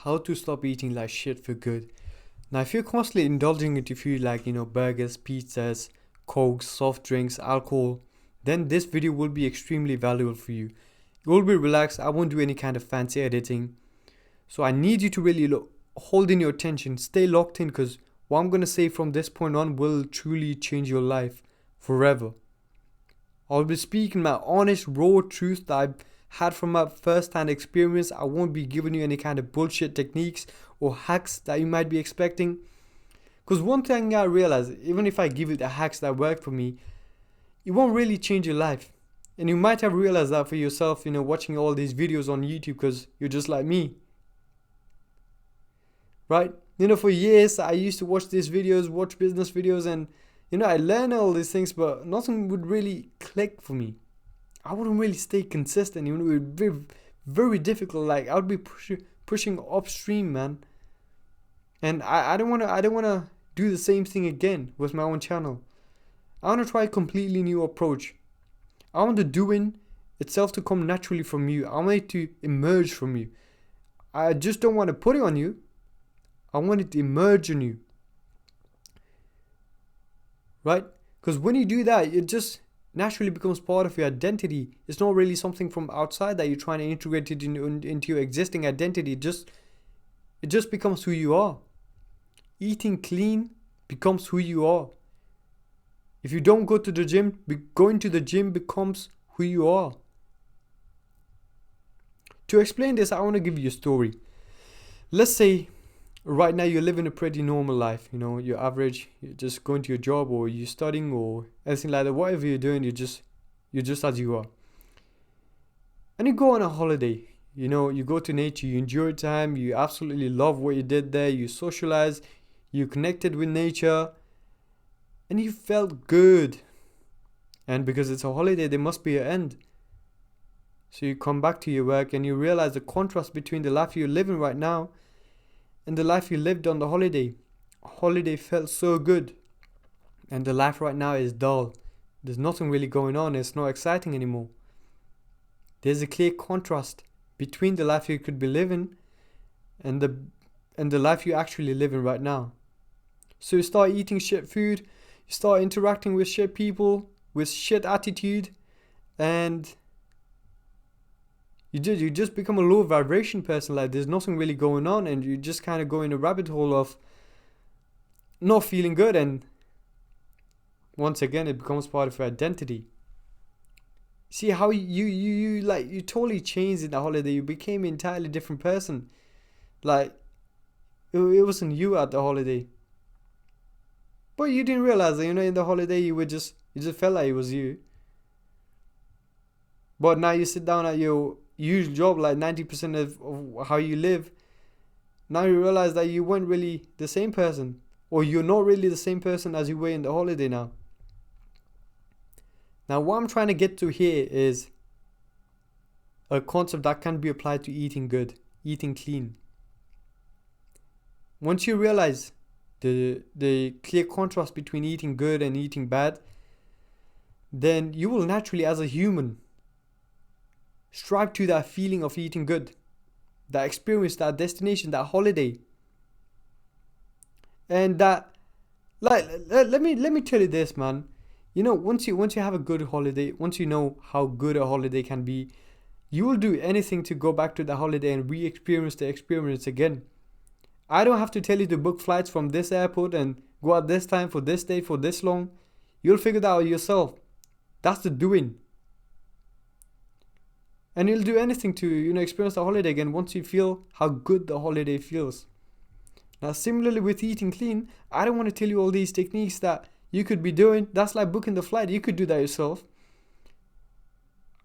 how to stop eating like shit for good. Now, if you're constantly indulging into food like, burgers, pizzas, cokes, soft drinks, alcohol, then this video will be extremely valuable for you. You will be relaxed. I won't do any kind of fancy editing. So I need you to really hold in your attention, stay locked in, because what I'm going to say from this point on will truly change your life forever. I'll be speaking my honest, raw truth that I've had from my first-hand experience. I won't be giving you any kind of bullshit techniques or hacks that you might be expecting. Because one thing I realize, even if I give you the hacks that work for me, it won't really change your life. And you might have realized that for yourself, watching all these videos on YouTube because you're just like me. Right? For years, I used to watch these videos, watch business videos, and, I learned all these things, but nothing would really click for me. I wouldn't really stay consistent. It would be very, very difficult. Like, I would be pushing upstream, man. And I don't want to do the same thing again with my own channel. I want to try a completely new approach. I want the doing itself to come naturally from you. I want it to emerge from you. I just don't want to put it on you. I want it to emerge on you. Right? Because when you do that, it just naturally becomes part of your identity. It's not really something from outside that you're trying to integrate it into your existing identity. It just becomes who you are. Eating clean becomes who you are. If you don't go to the gym, going to the gym becomes who you are. To explain this, I want to give you a story. Let's say right now you're living a pretty normal life. You're average. You're just going to your job, or you're studying, or anything like that. Whatever you're doing, you're just as you are. And you go on a holiday. You go to nature. You enjoy time. You absolutely love what you did there. You socialize. You connected with nature. And you felt good. And because it's a holiday, there must be an end. So you come back to your work and you realize the contrast between the life you're living right now and the life you lived on the holiday. Holiday felt so good. And the life right now is dull. There's nothing really going on. It's not exciting anymore. There's a clear contrast between the life you could be living and the life you're actually living right now. So you start eating shit food. You start interacting with shit people, with shit attitude, and you just become a low vibration person. Like, there's nothing really going on, and you just kind of go in a rabbit hole of not feeling good, and once again it becomes part of your identity. See how you totally changed in the holiday. You became an entirely different person. Like, it wasn't you at the holiday. But you didn't realize that, in the holiday you just felt like it was you. But now you sit down at your usual job, like 90% of how you live. Now you realize that you weren't really the same person. Or you're not really the same person as you were in the holiday now. Now what I'm trying to get to here is a concept that can be applied to eating good, eating clean. Once you realize the clear contrast between eating good and eating bad, then you will naturally, as a human, strive to that feeling of eating good, that experience, that destination, that holiday. And that, like, let me tell you this, man. Once you have a good holiday, once you know how good a holiday can be, you will do anything to go back to the holiday and re-experience the experience again. I don't have to tell you to book flights from this airport and go at this time for this date for this long. You'll figure that out yourself. That's the doing. And you'll do anything to, experience the holiday again once you feel how good the holiday feels. Now, similarly with eating clean, I don't want to tell you all these techniques that you could be doing. That's like booking the flight. You could do that yourself.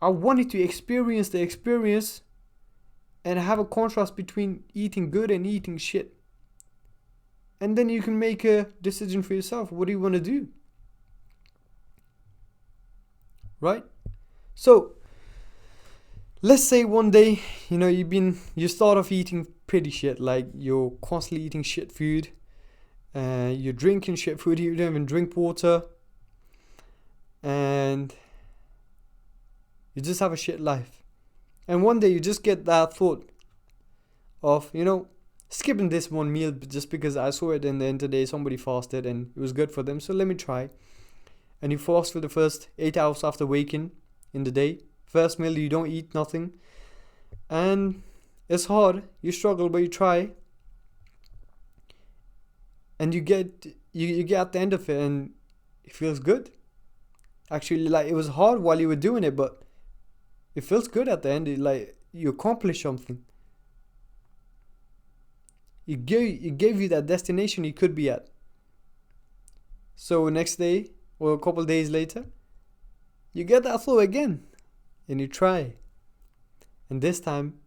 I want you to experience the experience and have a contrast between eating good and eating shit. And then you can make a decision for yourself. What do you want to do? Right? So, let's say one day, you start off eating pretty shit. Like, you're constantly eating shit food. You're drinking shit food. You don't even drink water. And you just have a shit life. And one day you just get that thought of, skipping this one meal just because I saw it in the internet, somebody fasted and it was good for them, so let me try. And you fast for the first 8 hours after waking in the day. First meal, you don't eat nothing. And it's hard, you struggle, but you try. And you get at the end of it and it feels good. Actually, like, it was hard while you were doing it, but it feels good at the end. Like, you accomplished something. It gave you that destination you could be at. So next day or a couple days later, you get that flow again and you try. And this time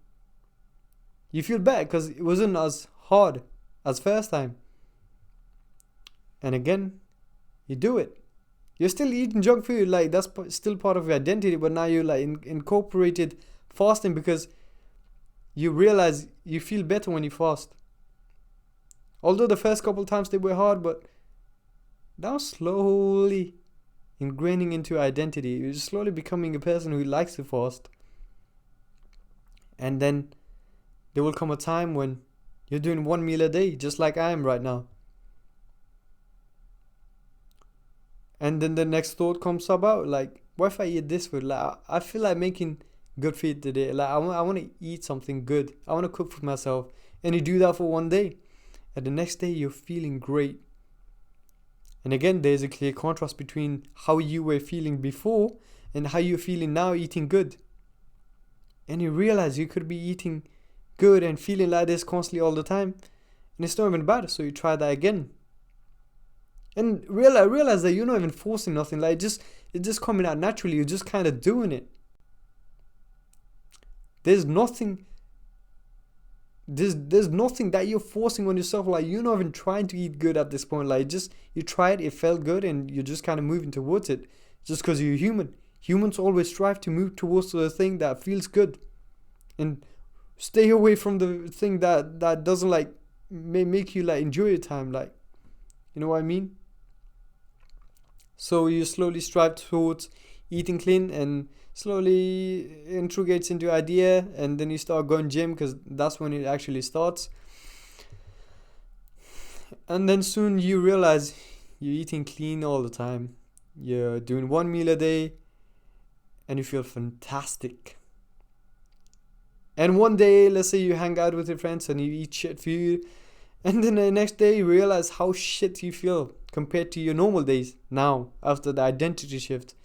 you feel better because it wasn't as hard as first time. And again, you do it. You're still eating junk food, like that's still part of your identity, but now you like incorporated fasting because you realize you feel better when you fast. Although the first couple times they were hard, but now slowly ingraining into identity. You're slowly becoming a person who likes to fast. And then there will come a time when you're doing one meal a day, just like I am right now. And then the next thought comes about, like, what if I eat this food? Like, I feel like making good food today. Like, I want to eat something good. I want to cook for myself. And you do that for one day. And the next day, you're feeling great. And again, there's a clear contrast between how you were feeling before and how you're feeling now eating good. And you realize you could be eating good and feeling like this constantly all the time. And it's not even bad. So you try that again. And realize that you're not even forcing nothing. Like, it's just coming out naturally. You're just kind of doing it. There's nothing that you're forcing on yourself. Like, you're not even trying to eat good at this point. Like, just you tried, it felt good, and you're just kind of moving towards it. Just because you're human. Humans always strive to move towards the thing that feels good, and stay away from the thing that doesn't like make you like enjoy your time. Like, you know what I mean? So you slowly strive towards eating clean, and slowly integrates into idea, and then you start going gym because that's when it actually starts. And then soon you realize you're eating clean all the time. You're doing one meal a day and you feel fantastic. And one day, let's say you hang out with your friends and you eat shit food, and then the next day you realize how shit you feel compared to your normal days now after the identity shift.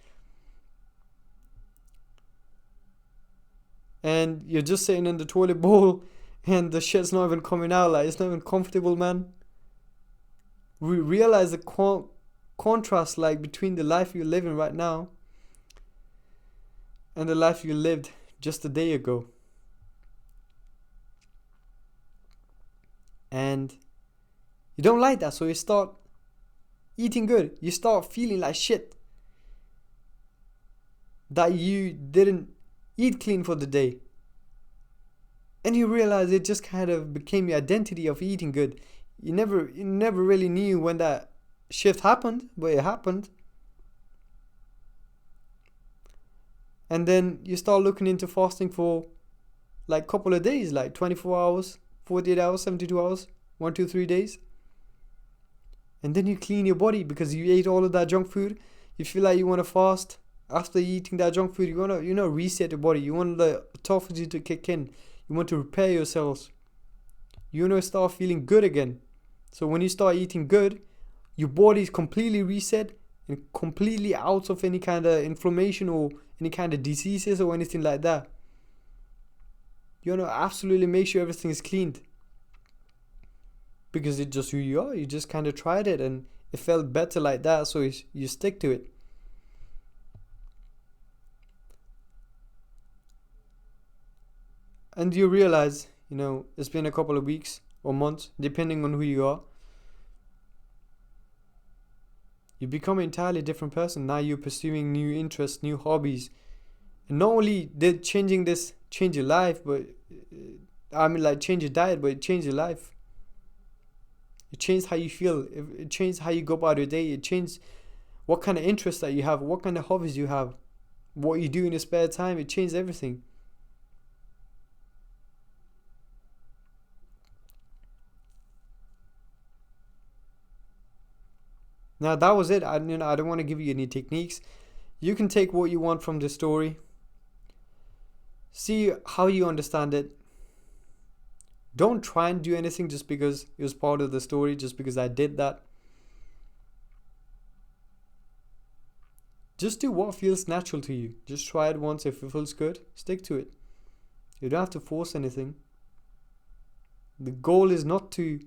And you're just sitting in the toilet bowl and the shit's not even coming out. Like, it's not even comfortable, man. We realize the contrast, like, between the life you're living right now and the life you lived just a day ago. And you don't like that, so you start eating good. You start feeling like shit that you didn't eat clean for the day. And you realize it just kind of became your identity of eating good. You never really knew when that shift happened, but it happened. And then you start looking into fasting for like a couple of days, like 24 hours, 48 hours, 72 hours, 1, 2, 3 days. And then you clean your body because you ate all of that junk food. You feel like you want to fast. After eating that junk food, you want to, reset your body. You want the autophagy to kick in. You want to repair yourselves. You want to start feeling good again. So when you start eating good, your body is completely reset and completely out of any kind of inflammation or any kind of diseases or anything like that. You want to absolutely make sure everything is cleaned. Because it's just who you are. You just kind of tried it and it felt better like that, so you stick to it. And you realize, it's been a couple of weeks or months, depending on who you are. You become an entirely different person. Now you're pursuing new interests, new hobbies. And not only did changing this change your life, but change your diet, but it changed your life. It changed how you feel. It changed how you go about your day. It changed what kind of interests that you have, what kind of hobbies you have, what you do in your spare time. It changed everything. Now that was it. I don't want to give you any techniques. You can take what you want from the story, see how you understand it. Don't try and do anything just because it was part of the story, just because I did that. Just do what feels natural to you. Just try it once. If it feels good, stick to it. You don't have to force anything. The goal is not to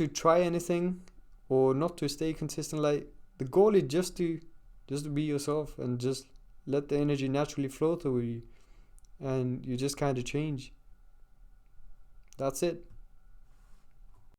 try anything or not to stay consistent. Like, the goal is just to be yourself and just let the energy naturally flow through you, and you just kind of change. That's it.